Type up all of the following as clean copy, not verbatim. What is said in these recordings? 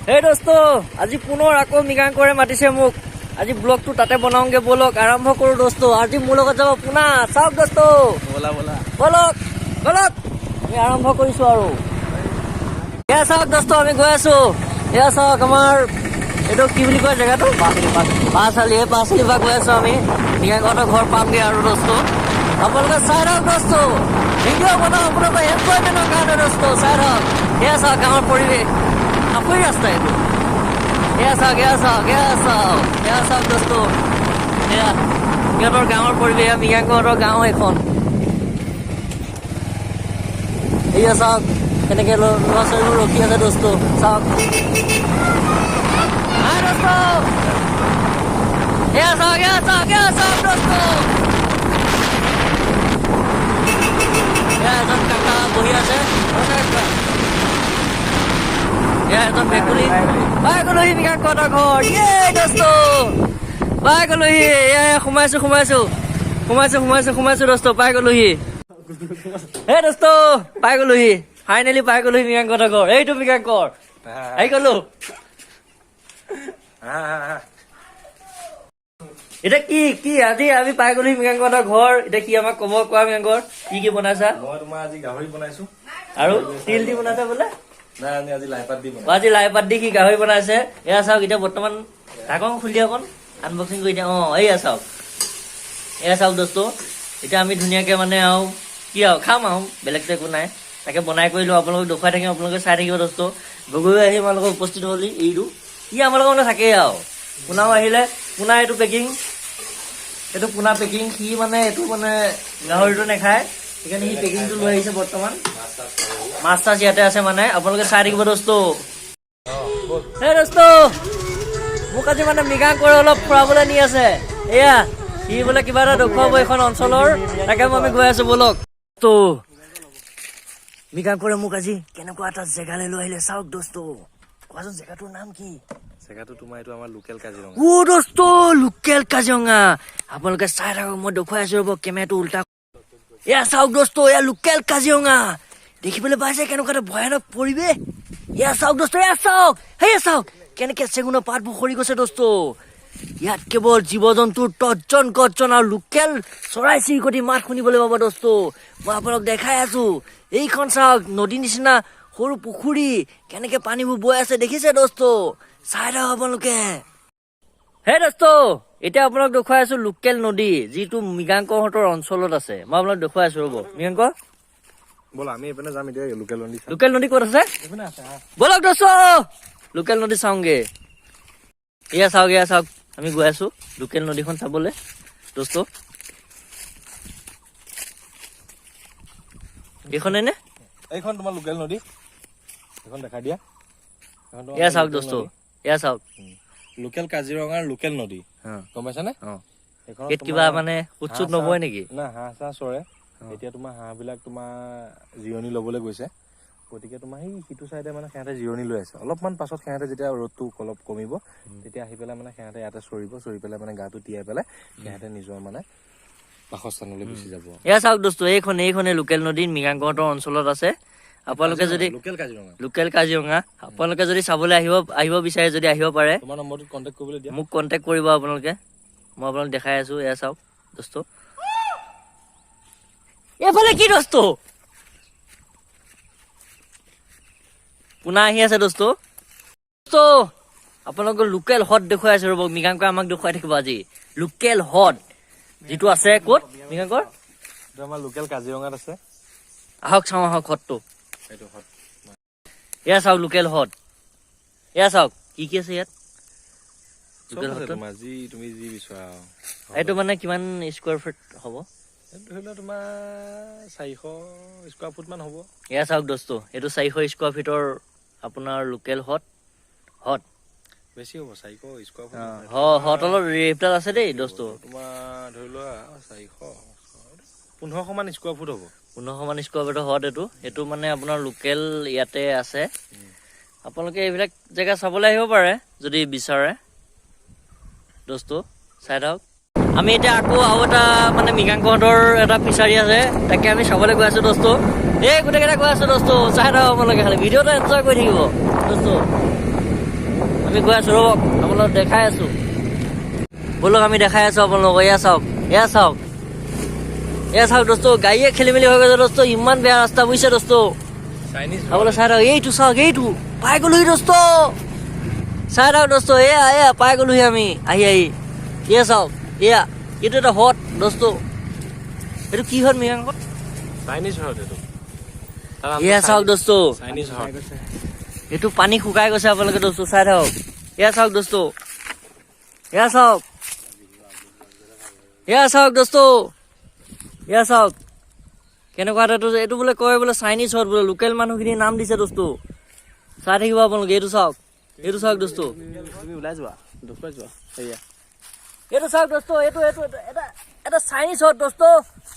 Hey dosto, আজি পুনৰ আকৌ মিগাংকৰে মাতিছে মোক। আজি ব্লগটো তাতে বনাওঁগে বলক আৰম্ভ কৰো dosto। আজি মোৰ লগত যাব পুনা চাওক dosto। বলা বলা বলক বলক আমি আৰম্ভ কৰিছো আৰু। এয়া চাওক dosto আমি গৈ আছো। এয়া চাওক আমাৰ এইটো কি বুলি কয় জেগাটো পাঁচআলি পৰা গৈ আছো আমি। মিগাংকহঁতৰ ঘৰ পামগে আৰু dosto। আপোনালোকে চাই ৰাখ dosto। ভিডিঅ' বনাও আপোনালোকৰ এনজয়মেণ্টৰ কাৰণে dosto চাই ৰাখ। এয়া চাওক আমাৰ পৰিৱেশ। Apa rasta itu? Ya sak dosto. Ya, সিহঁতৰ গাঁৱৰ পৰিৱেশ মিগাংকহঁতৰ গাঁও এখন। এয়া চাওক কেনেকে ল'ৰা ছোৱালীবোৰ ৰখি আছে dosto চাওক। হাই dosto। এয়া চাওক dosto। এজন কাকা বহি আছে। এজন ভেকুলী বাই গ'লোহি মিগাংকহঁতৰ ঘৰ। dosto বাই গ'লোহি। সোমাইছো dosto পাই গ'লোহি। dosto পাই গ'লোহি ফাইনেলি পাই গ'লোহি মিগাংকহঁতৰ ঘৰ। এইটো মিগাংকৰ আহি গ'লো। এতিয়া কি আজি আমি পাই গ'লোহি মিগাংকহঁতৰ ঘৰ। এতিয়া কি আমাক ক'ব কোৱা মিগাংকৰ কি বনাইছা? মই তোমাৰ আজি গাহৰি বনাইছো আৰু তিল দি বনাইছা বোলে? নাই আমি আজি লাইপাত দি বনাইছো। আজি লাইপাত দি কি গাহৰি বনাইছে। এয়া চাওক এতিয়া বৰ্তমান ঢাকন খুলি অকণ আনবক্সিং কৰি দিয়া। এয়া চাওক dosto। এতিয়া আমি ধুনীয়াকে মানে আৰু কি আৰু খাম আৰু বেলেগতো একো নাই। তাকে বনাই কৰি লওঁ আপোনালোকক দেখুৱাই থাকিম। আপোনালোকে চাই থাকিব dosto। বগৈ আহি আমাৰ লগত উপস্থিত হ'লি এইটো ই আমাৰ লগত মানে থাকেই আৰু। পোনাও আহিলে পোনা এইটো পেকিং এইটো পোনা পেকিং সি মানে এইটো মানে গাহৰিটো নাখায় সেইকাৰণে সি পেকিংটো লৈ আহিছে বৰ্তমান। মাছ তাছ ইয়াতে আছে মানে আপোনালোকে চাই থাকিব dosto। dosto মোক আজি মানে মিগাংকৰে অলপ ফুৰাবলৈ নি আছে। এয়া সি বোলে কিবা এটা দেখুৱাব এইখন অঞ্চলৰ তাকে আমি গৈ আছো বলক। মিগাংকৰে মোক আজি কেনেকুৱা এটা জেগালৈ লৈ আহিলে চাওক dosto। কোৱাচোন জেগাটোৰ নাম কি? জেগাটো তোমাৰ এইটো আমাৰ local Kaziranga. dosto local Kaziranga. আপোনালোকে চাই থাকক মই দেখুৱাই আছো ৰ'ব কেমেৰাটো উল্টা। এয়া চাওক dosto এয়া লোকেল কাজিৰঙা। দেখিবলৈ পাইছে কেনেকুৱা এটা ভয়ানক পৰিৱেশ। এয়া চাওক dosto সেয়া চাওক কেনেকে চেগুনৰ পাতবোৰ সৰি গৈছে dosto। ইয়াত কেৱল জীৱ জন্তুৰ তৰ্জন গৰ্জন আৰু লোকেল চৰাই চিৰিকটি মাত শুনিবলৈ পাব dosto। মই আপোনালোক দেখাই আছো। এইখন চাওক নদী নিচিনা সৰু পুখুৰী কেনেকে পানীবোৰ বৈ আছে দেখিছে dosto। চাই থাকক আপোনালোকে। dosto এতিয়া আপোনাক দেখুৱাই আছো লোকেল নদী যিটো মিগাংকহঁতৰ অঞ্চলত আছে। মই আপোনাক দেখুৱাই আছো ৰ'ব মিগাংক। ব'লা আমি এইপিনে যাম এতিয়া লোকেল নদী। লোকেল নদী ক'ত আছে? এইপিনে আছে বলক dosto লোকেল নদী চাওঁগে। এয়া চাওক আমি গৈ আছো লোকেল নদীখন চাবলে dosto। এইখনে নে? এইখন তোমাৰ লোকেল নদী এইখন দেখাই দিয়া। এয়া চাওক dosto এয়া চাওক লোকেল কাজিৰঙাৰ লোকেল নদী গম পাইছানে? ইয়াত কিবা মানে উৎসুক নবয় নেকি? না হাঁহ চাহ চৰে। এতিয়া তোমাৰ হাঁহবিলাক তোমাৰ জিৰণি ল'বলৈ গৈছে। গতিকে তোমাৰ সেই সিটো চাইডে মানে সিহঁতে জিৰণি লৈ আছে। অলপমান পাছত সিহঁতে যেতিয়া ৰ'দটো অলপ কমিব তেতিয়া আহি পেলাই মানে সিহঁতে ইয়াতে চৰি পেলাই মানে গাটো তিয়াই পেলাই সিহঁতে নিজৰ মানে বাসস্থানলৈ গুচি যাব। এয়া চাওক dosto এইখনে লোকেল নদী মিগাংকহঁতৰ অঞ্চলত আছে। আপোনালোকে যদি লোকেল কাজিৰঙা আপোনালোকে যদি চাবলৈ আহিব বিচাৰে যদি আহিব পাৰে তোমাৰ নম্বৰটোত কণ্টেক্ট কৰিবলৈ দিয়া। মোক কণ্টেক্ট কৰিব আপোনালোকে। মই আপোনালোক দেখাই আছো। এয়া চাওক dosto এইফালে কি dosto পোনা আহি আছে dosto আপোনালোকৰ লোকেল হট দেখুৱাই আছো ৰ'ব। মিগাংকই আমাক দেখুৱাই থাকিব আজি লোকেল হট যিটো আছে ক'ত মিগাংকৰ? আমাৰ লোকেল কাজিৰঙাত আছে। আহক হটটো। এয়া চাওক লোকেল হট। এয়া চাওক কি আছে ইয়াত লোকেল হট। তুমি যি বিচৰা এইটো মানে কিমান স্কোৱাৰ ফিট হ'ব? ধৰি লোৱা তোমাৰ 400 স্কোৱাৰ ফুট মান হ'ব। এয়া চাওক dosto এইটো 400 স্কোৱাৰ ফিটৰ আপোনাৰ লোকেল হট বেছি হ'ব 400 স্কোৱাৰ ফুট। হটলৰ ৰেটডাল আছে দেই dosto। তোমাৰ ধৰি লোৱা 1500 মান স্কোৱাৰ ফুট হ'ব। 1500 মান স্কোৱাৰ ফিটৰ হট এইটো মানে আপোনাৰ লোকেল ইয়াতে আছে। আপোনালোকে এইবিলাক জেগা চাবলৈ আহিব পাৰে যদি বিচাৰে dosto। চাই থাকক আমি এতিয়া আকৌ আৰু এটা মানে মিগাংকহঁতৰ এটা ফিচাৰী আছে তাকে আমি চাবলৈ গৈ আছো dosto। গোটেইকেইটা গৈ আছো dosto। চাই থাকক আপোনালোকে খালি ভিডিঅ'টো এনজয় কৰি থাকিব dosto। আমি গৈ আছো ৰ'ব আপোনালোকক দেখাই আছো ব'লক আমি দেখাই আছো আপোনালোকক এয়া চাওক দোস্ত গাড়ীয়ে খেলি মেলি হৈ গৈছে দোস্ত ইমান বেয়া ৰাস্তা বুজিছে দোস্ত আপোনালোক চাই থাকক এইটো চাওক এইটো পাই গ'লোহি দোস্ত চাই থাকক দোস্ত এয়া পাই গ'লোহি আমি আহি এয়া চাওক এইটো এটা হট দোস্ত এইটো কি হট মৃগাংক চাইনিজ হট এইটো এয়া চাওক দোস্ত চাইনিজ হট এইটো পানী শুকাই গৈছে আপোনালোকে দোস্ত চাই থাকক এয়া চাওক দোস্ত দোস্ত এয়া চাওক কেনেকুৱা এটা এইটো বোলে কয় বোলে চাইনিজ হট বোলে লোকেল মানুহখিনি নাম দিছে দোস্ত চাই থাকিব আপোনালোকে এইটো চাওক দোস্ত তুমি ওলাই যোৱা দেখুৱাই যোৱা সেয়া এইটো চাওক দোস্ত এইটো এটা চাইনিজ হট দোস্ত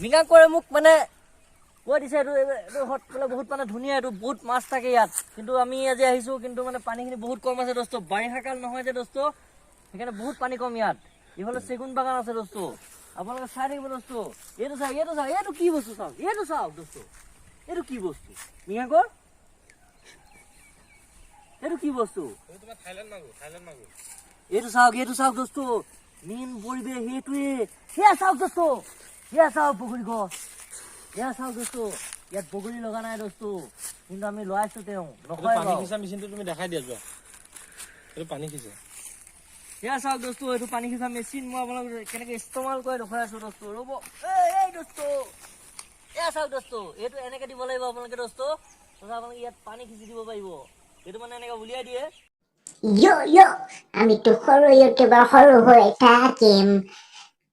মৃগাংকৰে মোক মানে কৈ দিছে এইটো হট বোলে বহুত মানে ধুনীয়া এইটো বহুত মাছ থাকে ইয়াত কিন্তু আমি আজি আহিছো কিন্তু মানে পানীখিনি বহুত কম আছে দোস্ত বাৰিষা কাল নহয় যে দোস্ত সেইকাৰণে বহুত পানী কম ইয়াত এইফালে চেগুন বাগান আছে দোস্ত আপোনালোকে চাই থাকিব দোস্ত এইটো চাওক এইটো কি বস্তু চাওক দোস্ত এইটো কি বস্তু মৃগাংকৰ এইটো কি বস্তু এইটো চাওক দোস্ত মেইন পৰিৱেশ সেইটোৱে সেয়া চাওক দোস্ত বগৰী গছ এয়া চাওক দোস্ত ইয়াত বগৰী লগা নাই দোস্ত কিন্তু আমি লৰাইছো তেওঁ পানী সিঁচা মেচিনটো তুমি দেখাই দিয়া যোৱা এইটো পানী সিঁচে এয়া চাওক দোস্ত এইটো পানী সিঁচা মেচিন মই আপোনালোক কেনেকে ইস্তেমাল কৰি দেখুৱাই আছো দোস্ত ৰ'ব এই দোস্ত এয়া চাওক দোস্ত এইটো এনেকে দিব লাগিব আপোনালোকে দোস্ত আপোনালোকে ইয়াত পানী সিঁচি দিব পাৰিব এইটো মানে এনেকে উলিয়াই দিয়ে আমিতো সৰু ইউটিউবাৰ সৰু হৈ থাকিম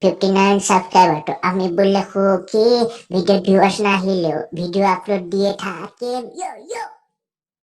59 সাবস্ক্ৰাইবাৰ তো আমি বললে কি ভিডিও ভিউয়াৰ্স না হলেও ভিডিও আপলোড দিয়ে থাকিম